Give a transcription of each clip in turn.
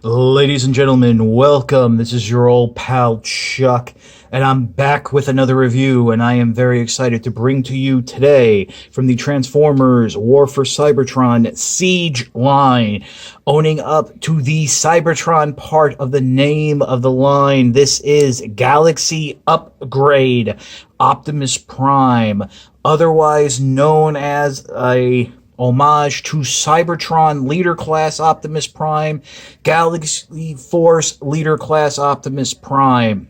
Ladies and gentlemen, welcome. This is your old pal Chuck, and I'm back with another review, and I am very excited to bring to you today from the Transformers War for Cybertron Siege line. Owning up to the Cybertron part of the name of the line, this is Galaxy Upgrade Optimus Prime, otherwise known as a homage to Cybertron Leader Class Optimus Prime, Galaxy Force Leader Class Optimus Prime.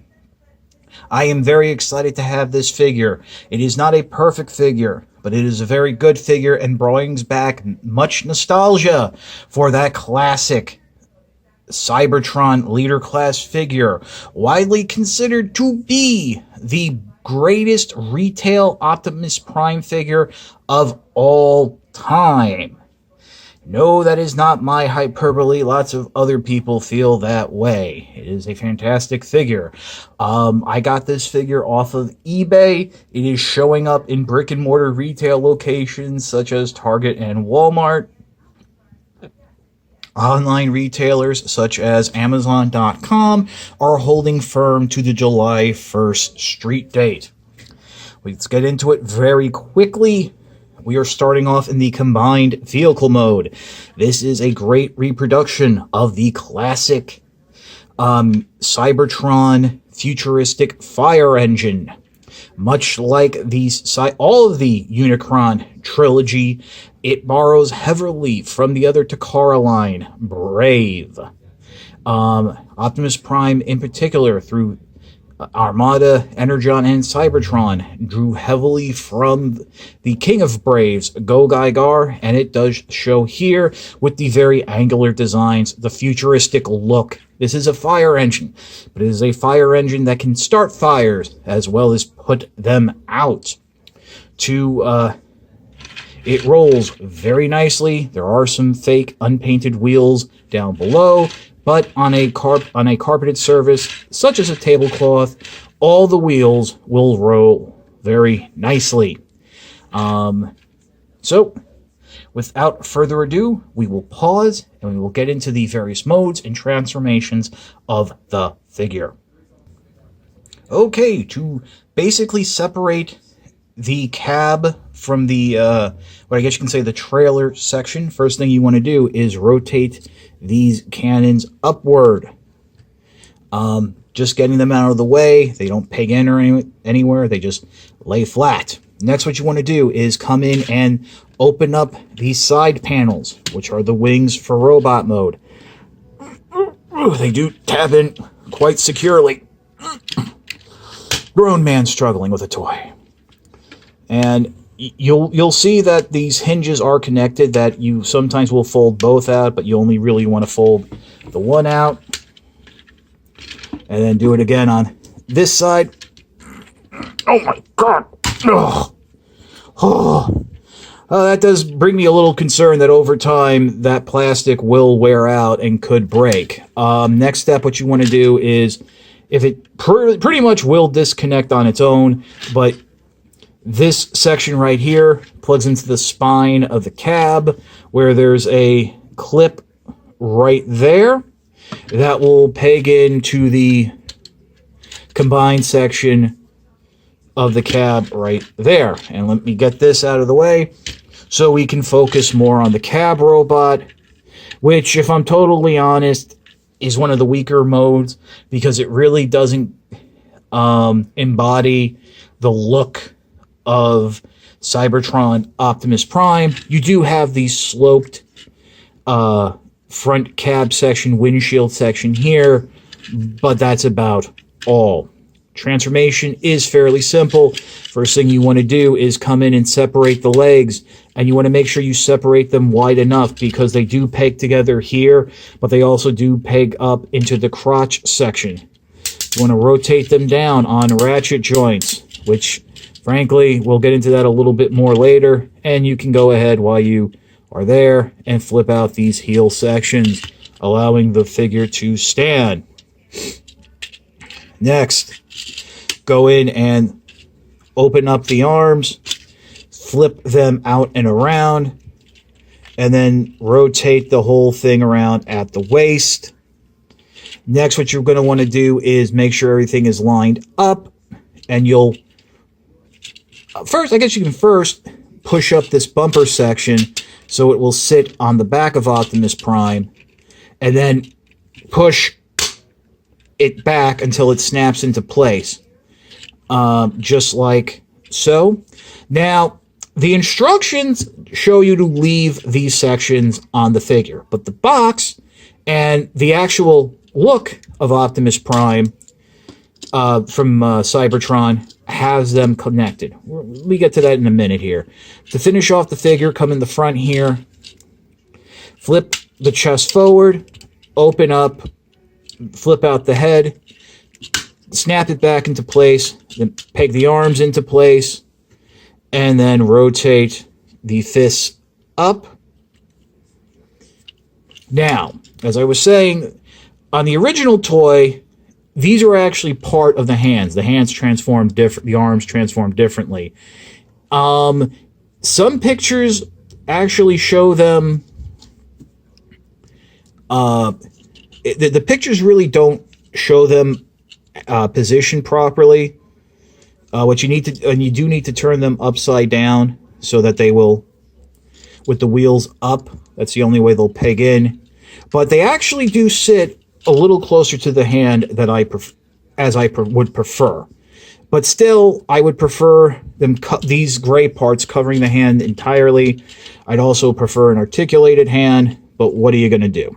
I am very excited to have this figure. It is not a perfect figure, but it is a very good figure and brings back much nostalgia for that classic Cybertron Leader Class figure, widely considered to be the greatest retail Optimus Prime figure of all time. No, that is not my hyperbole. Lots of other people feel that way. It is a fantastic figure. I got this figure off of eBay. It is showing up in brick and mortar retail locations such as Target and Walmart. Online retailers such as Amazon.com are holding firm to the July 1st street date. Let's get into it very quickly. We are starting off in the combined vehicle mode. This is a great reproduction of the classic Cybertron futuristic fire engine. Much like all of the Unicron trilogy, it borrows heavily from the other Takara line, Brave. Optimus Prime in particular, through Armada, Energon, and Cybertron, drew heavily from the King of Braves, Go Gaigar, and it does show here with the very angular designs, the futuristic look. This is a fire engine, but it is a fire engine that can start fires as well as put them out. It rolls very nicely. There are some fake unpainted wheels down below, but on a carpeted surface, such as a tablecloth, all the wheels will roll very nicely. So, without further ado, we will pause and we will get into the various modes and transformations of the figure. Okay, to basically separate the cab from the, what I guess you can say the trailer section, first thing you want to do is rotate these cannons upward. Just getting them out of the way. They don't peg in or anywhere. They just lay flat. Next, what you want to do is come in and open up these side panels, which are the wings for robot mode. They do tab in quite securely. Grown man struggling with a toy. And you'll see that these hinges are connected, that you sometimes will fold both out, but you only really want to fold the one out. And then do it again on this side. Oh my god! Oh. That does bring me a little concern that over time that plastic will wear out and could break. Next step, what you want to do is, if it pretty much will disconnect on its own, but this section right here plugs into the spine of the cab, where there's a clip right there that will peg into the combined section of the cab right there. And let me get this out of the way so we can focus more on the cab robot, which, if I'm totally honest, is one of the weaker modes because it really doesn't embody the look of Cybertron Optimus Prime. You do have the sloped front cab section, windshield section here, but that's about all. Transformation is fairly simple. First thing you want to do is come in and separate the legs, and you want to make sure you separate them wide enough because they do peg together here, but they also do peg up into the crotch section. You want to rotate them down on ratchet joints, which frankly, we'll get into that a little bit more later, and you can go ahead while you are there and flip out these heel sections, allowing the figure to stand. Next, go in and open up the arms, flip them out and around, and then rotate the whole thing around at the waist. Next, what you're going to want to do is make sure everything is lined up, and you'll first, I guess you can first push up this bumper section so it will sit on the back of Optimus Prime, and then push it back until it snaps into place, just like so. Now, the instructions show you to leave these sections on the figure, but the box and the actual look of Optimus Prime from Cybertron has them connected. We get to that in a minute here. To finish off the figure, come in the front here, flip the chest forward, open up, flip out the head, snap it back into place, then peg the arms into place, and then rotate the fists up. Now, as I was saying, on the original toy, these are actually part of the hands. The hands transform different, the arms transform differently. Some pictures actually show them. The pictures really don't show them positioned properly. What you need to, and you do need to turn them upside down so that they will, with the wheels up. That's the only way they'll peg in. But they actually do sit a little closer to the hand that I would prefer. But still, I would prefer them these gray parts covering the hand entirely. I'd also prefer an articulated hand, but what are you going to do?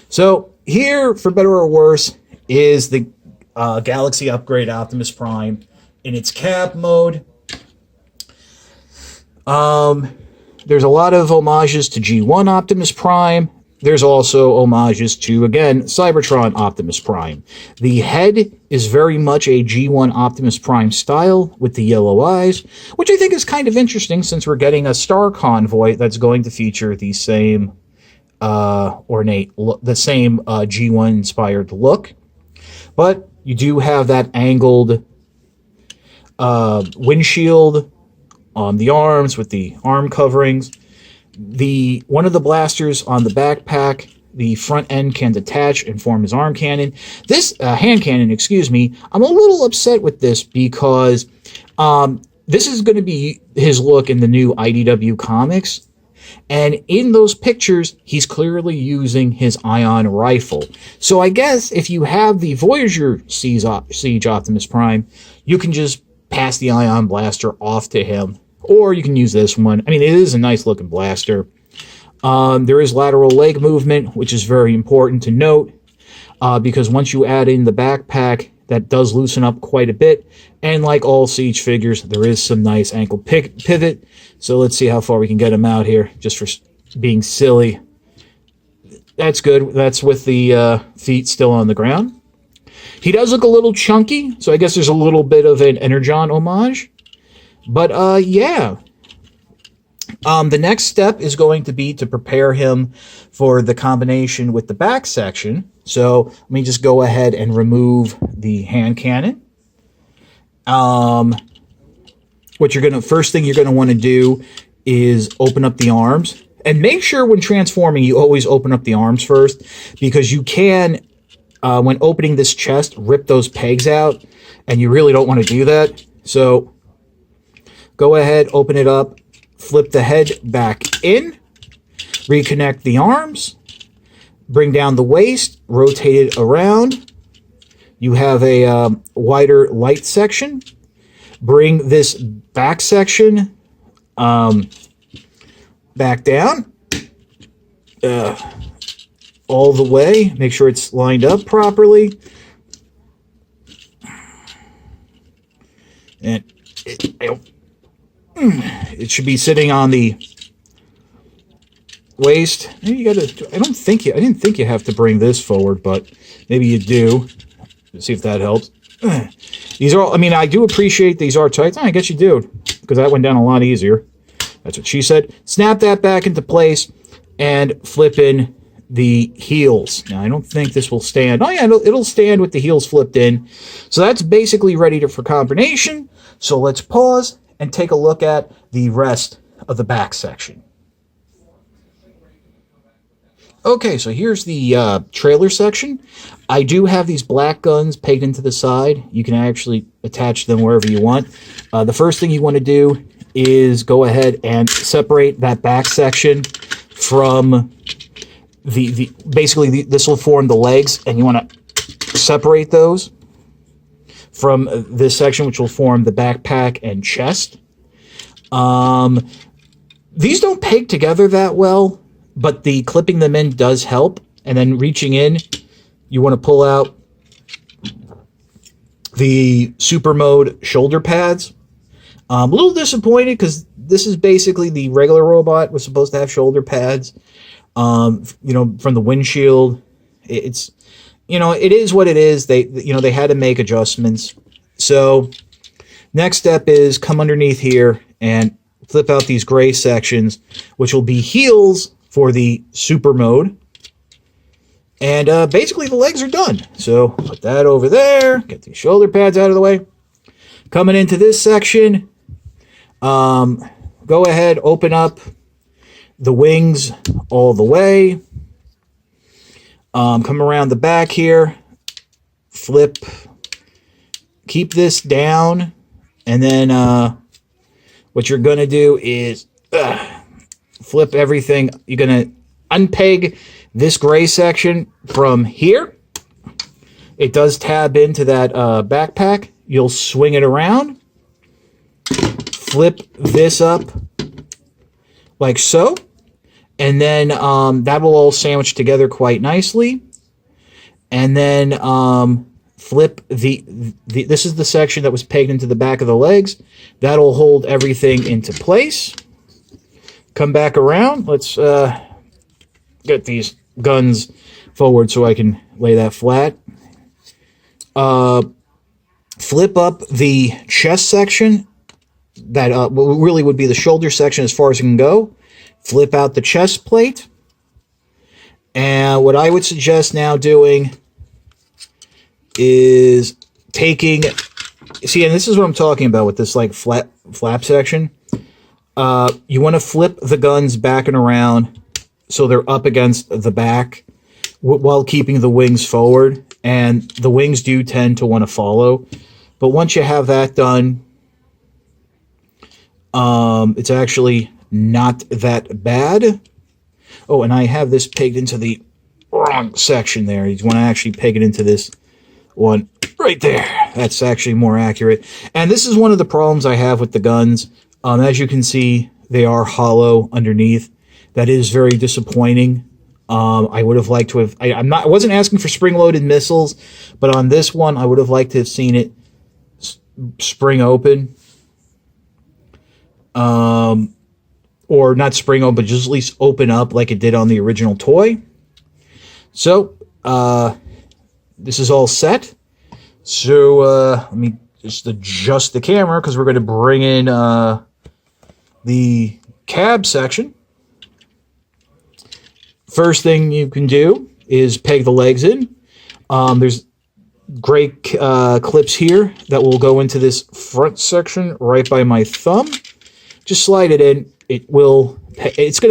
So here, for better or worse, is the Galaxy Upgrade Optimus Prime in its cab mode. There's a lot of homages to G1 Optimus Prime. There's also homages to, again, Cybertron Optimus Prime. The head is very much a G1 Optimus Prime style with the yellow eyes, which I think is kind of interesting since we're getting a Star Convoy that's going to feature the same ornate look, the same G1 inspired look. But you do have that angled windshield on the arms with the arm coverings. One of the blasters on the backpack, the front end can detach and form his arm cannon. This hand cannon, excuse me. I'm a little upset with this because this is going to be his look in the new IDW comics. And in those pictures, he's clearly using his ion rifle. So I guess if you have the Voyager Siege Optimus Prime, you can just pass the ion blaster off to him. Or you can use this one. I mean, it is a nice looking blaster. There is lateral leg movement, which is very important to note. Because once you add in the backpack, that does loosen up quite a bit. And like all Siege figures, there is some nice ankle pivot. So let's see how far we can get him out here, just for being silly. That's good. That's with the feet still on the ground. He does look a little chunky, so I guess there's a little bit of an Energon homage. But, yeah. The next step is going to be to prepare him for the combination with the back section. So let me just go ahead and remove the hand cannon. First thing you're going to want to do is open up the arms. And make sure when transforming, you always open up the arms first. Because you can, when opening this chest, rip those pegs out. And you really don't want to do that. So go ahead, open it up, flip the head back in, reconnect the arms, bring down the waist, rotate it around. You have a wider light section. Bring this back section back down all the way. Make sure it's lined up properly. And it should be sitting on the waist. Maybe you gotta. I didn't think you have to bring this forward, but maybe you do. Let's see if that helps. These are all. I mean, I do appreciate these are tight. I guess you do, because that went down a lot easier. That's what she said. Snap that back into place and flip in the heels. Now, I don't think this will stand. Oh yeah, it'll stand with the heels flipped in. So that's basically ready for combination. So let's pause and take a look at the rest of the back section. Okay, so here's the trailer section. I do have these black guns pegged into the side. You can actually attach them wherever you want. The first thing you want to do is go ahead and separate that back section from basically this will form the legs, and you want to separate those from this section, which will form the backpack and chest. These don't peg together that well, but the clipping them in does help. And then reaching in, you want to pull out the super mode shoulder pads. A little disappointed because this is basically the regular robot was supposed to have shoulder pads. You know, from the windshield. It's, you know, it is what it is. They had to make adjustments. So next step is come underneath here and flip out these gray sections, which will be heels for the super mode. And basically the legs are done. So put that over there, get these shoulder pads out of the way. Coming into this section, go ahead, open up the wings all the way. Come around the back here, flip, keep this down, and then what you're going to do is flip everything. You're going to unpeg this gray section from here. It does tab into that backpack. You'll swing it around, flip this up like so, and then that will all sandwich together quite nicely. And then flip this is the section that was pegged into the back of the legs. That'll hold everything into place. Come back around. Let's get these guns forward so I can lay that flat. Flip up the chest section. That really would be the shoulder section as far as it can go. Flip out the chest plate. And what I would suggest now doing is taking, see, and this is what I'm talking about with this like flap section. You want to flip the guns back and around so they're up against the back while keeping the wings forward. And the wings do tend to want to follow. But once you have that done, it's actually not that bad. Oh, and I have this pegged into the wrong section there. You want to actually peg it into this one right there. That's actually more accurate. And this is one of the problems I have with the guns. As you can see, they are hollow underneath. That is very disappointing. I would have liked to have... I wasn't asking for spring-loaded missiles, but on this one, I would have liked to have seen it spring open. Or not spring open, but just at least open up like it did on the original toy. So, this is all set. So, let me just adjust the camera because we're going to bring in the cab section. First thing you can do is peg the legs in. There's great clips here that will go into this front section right by my thumb. Just slide it in. It will. It's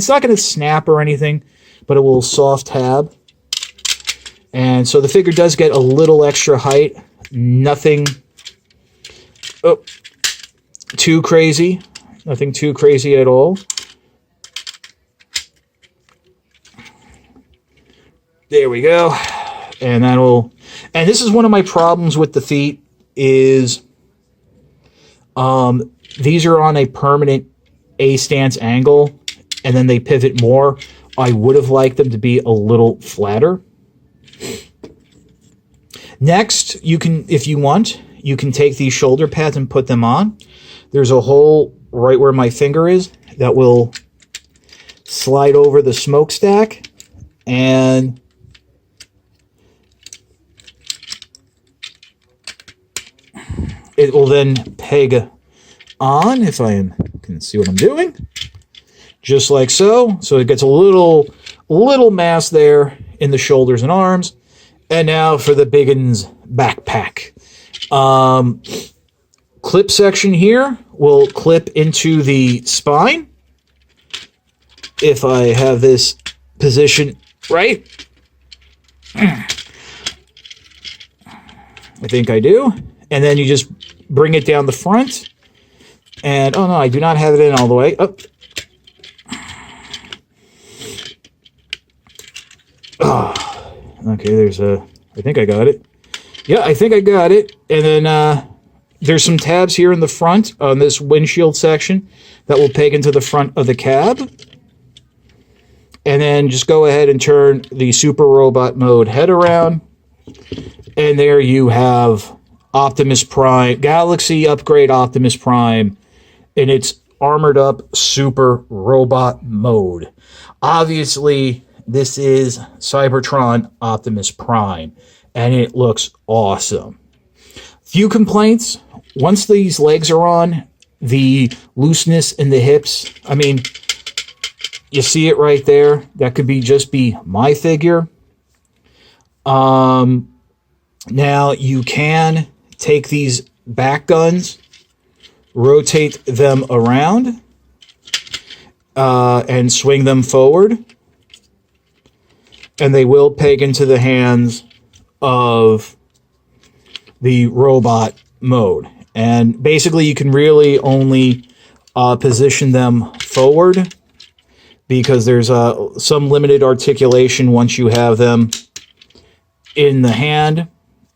not gonna snap or anything, but it will soft tab. And so the figure does get a little extra height. Nothing too crazy. Nothing too crazy at all. There we go. And that'll... And this is one of my problems with the feet is these are on a permanent A-stance angle, and then they pivot more. I would have liked them to be a little flatter. Next, you can, if you want, you can take these shoulder pads and put them on. There's a hole right where my finger is that will slide over the smokestack, and it will then peg on, if I can see what I'm doing, just like so. So it gets a little mass there in the shoulders and arms. And now for the Biggin's backpack. Clip section here will clip into the spine. If I have this position right? I think I do. And then you just bring it down the front. And, oh no, I do not have it in all the way. Oh. Oh. Okay, there's a... I think I got it. Yeah, I think I got it. And then there's some tabs here in the front on this windshield section that will peg into the front of the cab. And then just go ahead and turn the Super Robot Mode head around. And there you have Optimus Prime, Galaxy Upgrade Optimus Prime in its armored up Super Robot Mode. Obviously, this is Cybertron Optimus Prime, and it looks awesome. Few complaints. Once these legs are on, the looseness in the hips, I mean, you see it right there. That could just be my figure. Now, you can take these back guns, rotate them around, and swing them forward. And they will peg into the hands of the robot mode. And basically, you can really only position them forward because there's some limited articulation once you have them in the hand.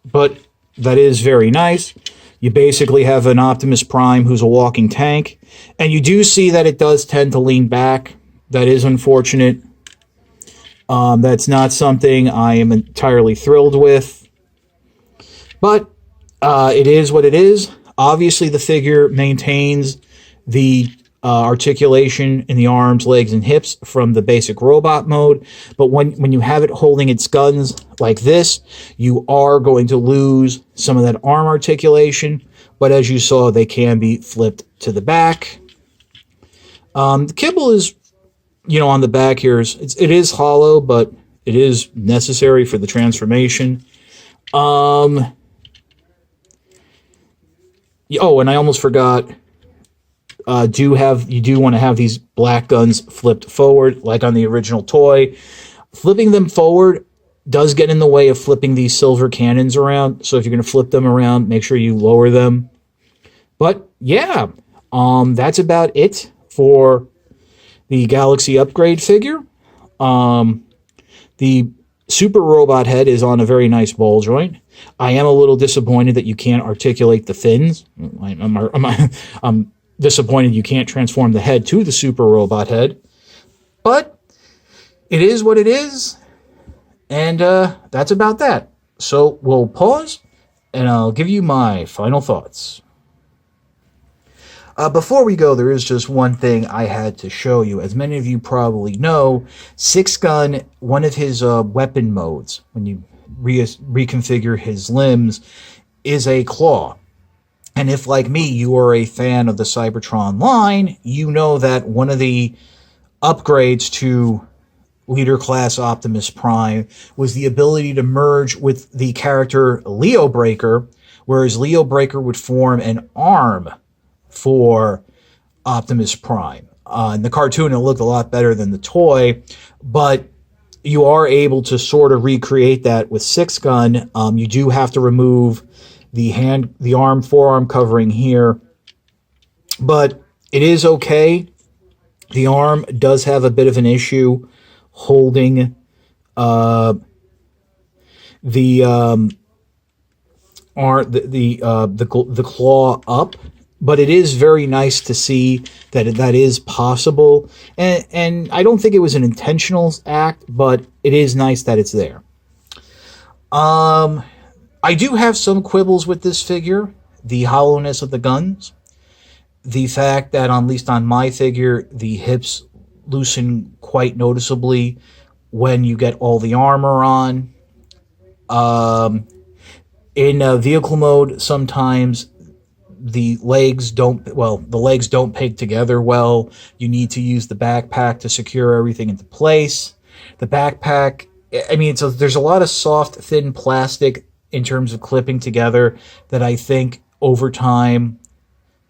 But that is very nice. You basically have an Optimus Prime who's a walking tank. And you do see that it does tend to lean back. That is unfortunate. That's not something I am entirely thrilled with. But it is what it is. Obviously, the figure maintains the articulation in the arms, legs, and hips from the basic robot mode. But when you have it holding its guns like this, you are going to lose some of that arm articulation. But as you saw, they can be flipped to the back. The kibble is, on the back here, it is hollow, but it is necessary for the transformation. Oh, and I almost forgot. You do want to have these black guns flipped forward, like on the original toy. Flipping them forward does get in the way of flipping these silver cannons around. So if you're going to flip them around, make sure you lower them. But yeah, that's about it for the Galaxy Upgrade figure. The Super Robot head is on a very nice ball joint. I am a little disappointed that you can't articulate the fins. I'm disappointed you can't transform the head to the Super Robot head. But it is what it is. And that's about that. So we'll pause, and I'll give you my final thoughts. Before we go, there is just one thing I had to show you. As many of you probably know, Six Gun, one of his weapon modes, when you reconfigure his limbs, is a claw. And if, like me, you are a fan of the Cybertron line, you know that one of the upgrades to Leader Class Optimus Prime was the ability to merge with the character Leo Breaker, whereas Leo Breaker would form an arm for Optimus Prime. In the cartoon, it looked a lot better than the toy, but you are able to sort of recreate that with Six Gun. You do have to remove the forearm covering here, but it is okay. The arm does have a bit of an issue holding the claw up. But it is very nice to see that that is possible. And I don't think it was an intentional act, but it is nice that it's there. I do have some quibbles with this figure. The hollowness of the guns. The fact that, at least on my figure, the hips loosen quite noticeably when you get all the armor on. In vehicle mode, sometimes the legs don't peg together well. You need to use the backpack to secure everything into place. The backpack, I mean, there's a lot of soft, thin plastic in terms of clipping together that I think over time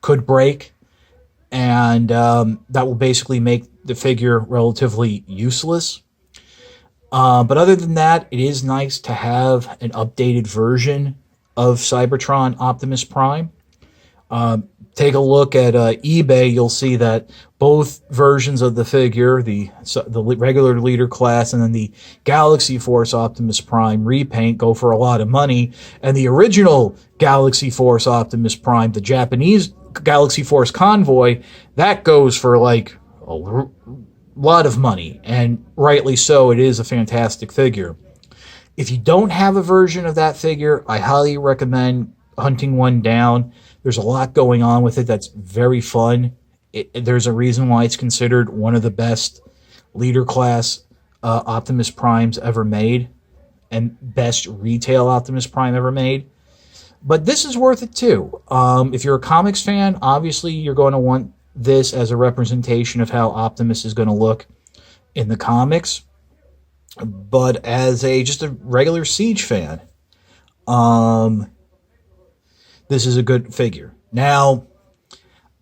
could break, and that will basically make the figure relatively useless. But other than that, it is nice to have an updated version of Cybertron Optimus Prime. Take a look at eBay. You'll see that both versions of the figure, the regular leader class and then the Galaxy Force Optimus Prime repaint, go for a lot of money. And the original Galaxy Force Optimus Prime, the Japanese Galaxy Force Convoy, that goes for like a lot of money. And rightly so, it is a fantastic figure. If you don't have a version of that figure, I highly recommend hunting one down. There's a lot going on with it that's very fun. There's a reason why it's considered one of the best leader class Optimus Primes ever made and best retail Optimus Prime ever made. But this is worth it too. If you're a comics fan, obviously you're going to want this as a representation of how Optimus is going to look in the comics. But as just a regular Siege fan, this is a good figure. Now,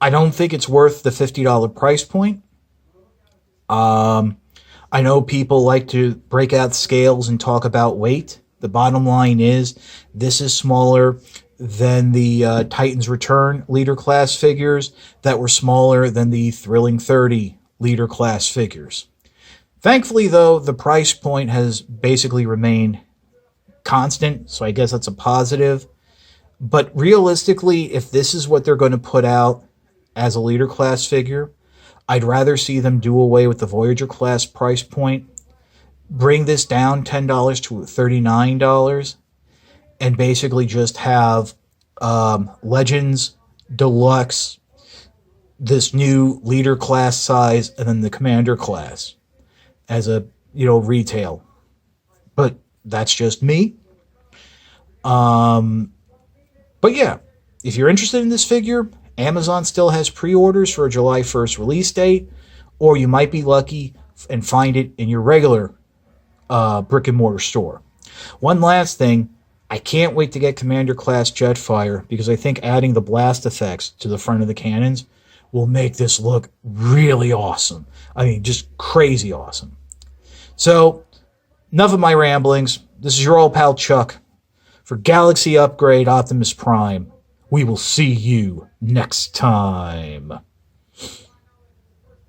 I don't think it's worth the $50 price point. I know people like to break out scales and talk about weight. The bottom line is this is smaller than the Titans Return leader class figures that were smaller than the Thrilling 30 leader class figures. Thankfully, though, the price point has basically remained constant, so I guess that's a positive. But realistically, if this is what they're going to put out as a leader class figure, I'd rather see them do away with the Voyager class price point, bring this down $10 to $39, and basically just have Legends Deluxe, this new leader class size, and then the Commander class as a retail. But that's just me. But yeah, if you're interested in this figure, Amazon still has pre-orders for a July 1st release date, or you might be lucky and find it in your regular brick and mortar store. One last thing, I can't wait to get Commander Class Jetfire because I think adding the blast effects to the front of the cannons will make this look really awesome. I mean, just crazy awesome. So, enough of my ramblings. This is your old pal Chuck. For Galaxy Upgrade Optimus Prime, we will see you next time.